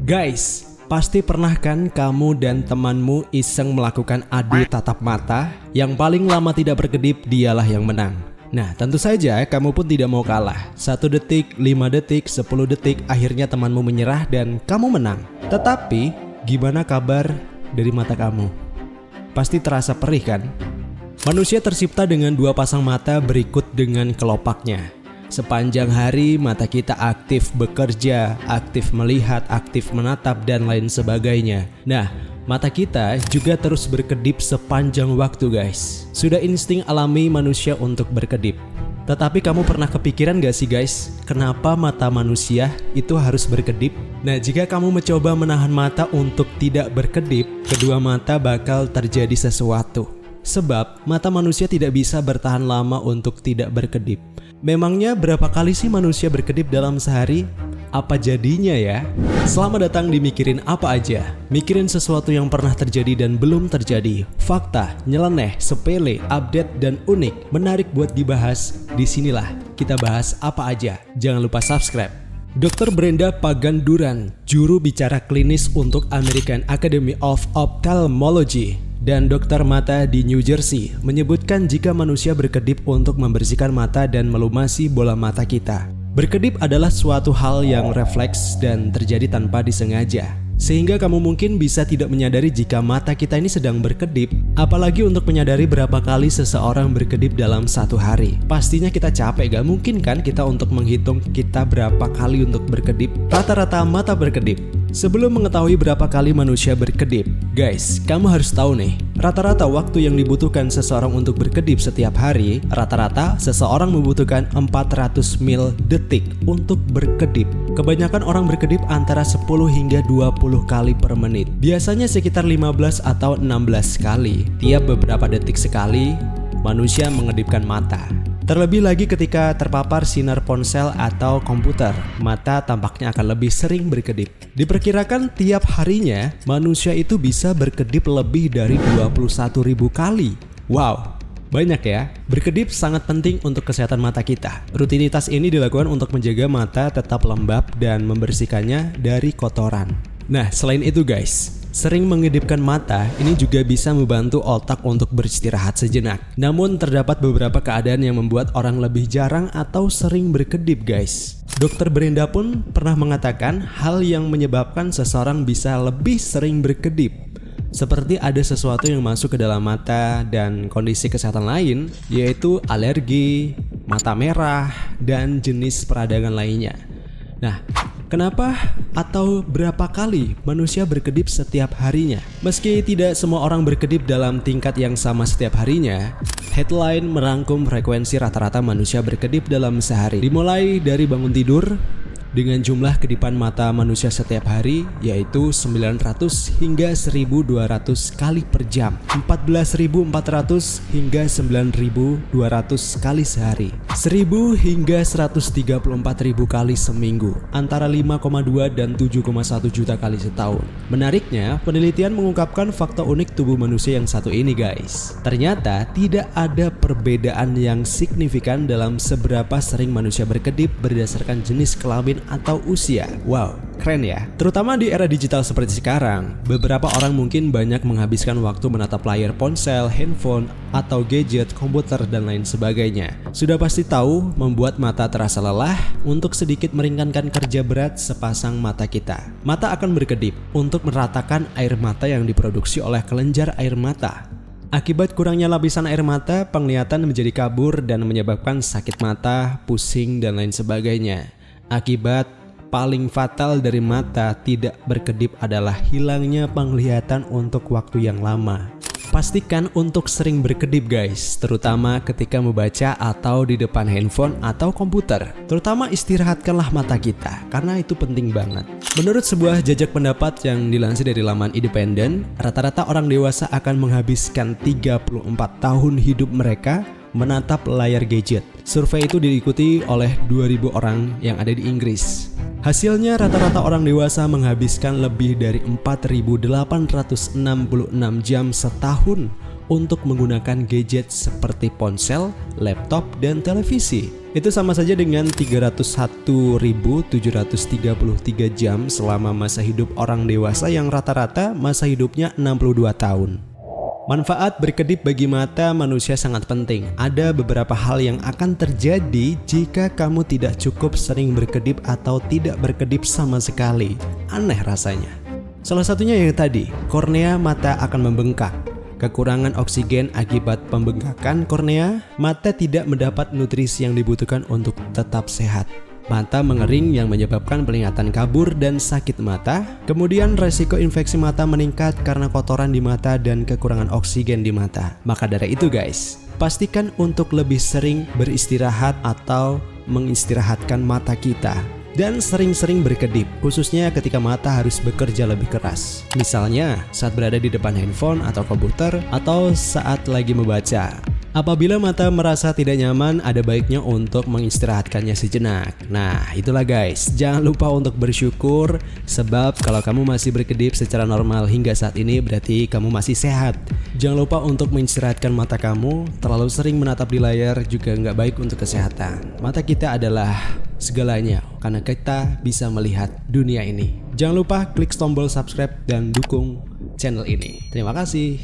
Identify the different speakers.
Speaker 1: Guys, pasti pernah kan kamu dan temanmu iseng melakukan adu tatap mata? Yang paling lama tidak berkedip dialah yang menang. Nah, tentu saja kamu pun tidak mau kalah. 1 detik, 5 detik, 10 detik, akhirnya temanmu menyerah dan kamu menang. Tetapi, gimana kabar dari mata kamu? Pasti terasa perih kan? Manusia tercipta dengan 2 pasang mata berikut dengan kelopaknya. Sepanjang hari mata kita aktif bekerja, aktif melihat, aktif menatap, dan lain sebagainya. Nah, mata kita juga terus berkedip sepanjang waktu guys. Sudah insting alami manusia untuk berkedip. Tetapi kamu pernah kepikiran gak sih guys, kenapa mata manusia itu harus berkedip? Nah, jika kamu mencoba menahan mata untuk tidak berkedip, kedua mata bakal terjadi sesuatu. Sebab mata manusia tidak bisa bertahan lama untuk tidak berkedip. Memangnya berapa kali sih manusia berkedip dalam sehari? Apa jadinya ya? Selamat datang di Mikirin Apa Aja. Mikirin sesuatu yang pernah terjadi dan belum terjadi. Fakta, nyeleneh, sepele, update, dan unik. Menarik buat dibahas. Disinilah kita bahas apa aja. Jangan lupa subscribe. Dr. Brenda Paganduran, juru bicara klinis untuk American Academy of Ophthalmology dan dokter mata di New Jersey, menyebutkan jika manusia berkedip untuk membersihkan mata dan melumasi bola mata kita. Berkedip adalah suatu hal yang refleks dan terjadi tanpa disengaja, sehingga kamu mungkin bisa tidak menyadari jika mata kita ini sedang berkedip. Apalagi untuk menyadari berapa kali seseorang berkedip dalam satu hari. Pastinya kita capek, gak mungkin kan kita untuk menghitung kita berapa kali untuk berkedip. Rata-rata mata berkedip. Sebelum mengetahui berapa kali manusia berkedip, guys, kamu harus tahu nih, rata-rata waktu yang dibutuhkan seseorang untuk berkedip setiap hari, rata-rata seseorang membutuhkan 400 mil detik untuk berkedip. Kebanyakan orang berkedip antara 10 hingga 20 kali per menit. Biasanya sekitar 15 atau 16 kali. Tiap beberapa detik sekali, manusia mengedipkan mata. Terlebih lagi ketika terpapar sinar ponsel atau komputer, mata tampaknya akan lebih sering berkedip. Diperkirakan tiap harinya, manusia itu bisa berkedip lebih dari 21.000 kali. Wow, banyak ya. Berkedip sangat penting untuk kesehatan mata kita. Rutinitas ini dilakukan untuk menjaga mata tetap lembab dan membersihkannya dari kotoran. Nah, selain itu guys, sering mengedipkan mata ini juga bisa membantu otak untuk beristirahat sejenak. Namun terdapat beberapa keadaan yang membuat orang lebih jarang atau sering berkedip guys. Dr. Brenda pun pernah mengatakan hal yang menyebabkan seseorang bisa lebih sering berkedip. Seperti ada sesuatu yang masuk ke dalam mata dan kondisi kesehatan lain, yaitu alergi, mata merah, dan jenis peradangan lainnya. Nah, kenapa atau berapa kali manusia berkedip setiap harinya? Meski tidak semua orang berkedip dalam tingkat yang sama setiap harinya, headline merangkum frekuensi rata-rata manusia berkedip dalam sehari. Dimulai dari bangun tidur, dengan jumlah kedipan mata manusia setiap hari yaitu 900 hingga 1200 kali per jam, 14.400 hingga 9.200 kali sehari, 1000 hingga 134.000 kali seminggu, antara 5,2 dan 7,1 juta kali setahun. Menariknya, penelitian mengungkapkan fakta unik tubuh manusia yang satu ini guys. Ternyata tidak ada perbedaan yang signifikan dalam seberapa sering manusia berkedip berdasarkan jenis kelamin atau usia. Wow, keren ya. Terutama di era digital seperti sekarang, beberapa orang mungkin banyak menghabiskan waktu menatap layar ponsel, handphone, atau gadget, komputer, dan lain sebagainya. Sudah pasti tahu membuat mata terasa lelah. Untuk sedikit meringankan kerja berat sepasang mata kita, mata akan berkedip untuk meratakan air mata yang diproduksi oleh kelenjar air mata. Akibat kurangnya lapisan air mata, penglihatan menjadi kabur dan menyebabkan sakit mata, pusing, dan lain sebagainya. Akibat paling fatal dari mata tidak berkedip adalah hilangnya penglihatan untuk waktu yang lama. Pastikan untuk sering berkedip guys, terutama ketika membaca atau di depan handphone atau komputer. Terutama istirahatkanlah mata kita, karena itu penting banget. Menurut sebuah jajak pendapat yang dilansir dari laman Independen, rata-rata orang dewasa akan menghabiskan 34 tahun hidup mereka menatap layar gadget. Survei itu diikuti oleh 2.000 orang yang ada di Inggris. Hasilnya rata-rata orang dewasa menghabiskan lebih dari 4.866 jam setahun untuk menggunakan gadget seperti ponsel, laptop, dan televisi. Itu sama saja dengan 301.733 jam selama masa hidup orang dewasa yang rata-rata masa hidupnya 62 tahun. Manfaat berkedip bagi mata manusia sangat penting. Ada beberapa hal yang akan terjadi jika kamu tidak cukup sering berkedip atau tidak berkedip sama sekali. Aneh rasanya. Salah satunya yang tadi, kornea mata akan membengkak. Kekurangan oksigen akibat pembengkakan kornea, mata tidak mendapat nutrisi yang dibutuhkan untuk tetap sehat. Mata mengering yang menyebabkan penglihatan kabur dan sakit mata. Kemudian resiko infeksi mata meningkat karena kotoran di mata dan kekurangan oksigen di mata. Maka dari itu guys, pastikan untuk lebih sering beristirahat atau mengistirahatkan mata kita. Dan sering-sering berkedip, khususnya ketika mata harus bekerja lebih keras. Misalnya saat berada di depan handphone atau komputer, atau saat lagi membaca. Apabila mata merasa tidak nyaman, ada baiknya untuk mengistirahatkannya sejenak. Nah, itulah guys, jangan lupa untuk bersyukur, sebab kalau kamu masih berkedip secara normal hingga saat ini berarti kamu masih sehat. Jangan lupa untuk mengistirahatkan mata kamu, terlalu sering menatap di layar juga nggak baik untuk kesehatan. Mata kita adalah segalanya, karena kita bisa melihat dunia ini. Jangan lupa klik tombol subscribe dan dukung channel ini. Terima kasih.